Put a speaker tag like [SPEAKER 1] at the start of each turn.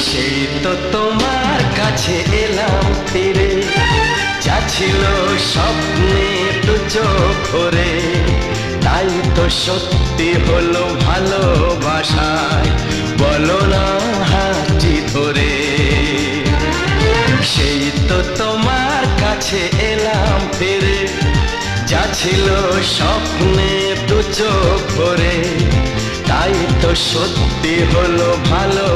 [SPEAKER 1] সেই তো তোমার কাছে এলাম ফিরে, যা ছিল স্বপ্নে দু চোখ ভরে, তাই তো সত্যি হলো ভালোবাসায়, বলো না হাতটি ধরে। সেই তো তোমার কাছে এলাম ফিরে, যা ছিল স্বপ্নে দু চোখ ভরে, তাই তো সত্যি হলো ভালো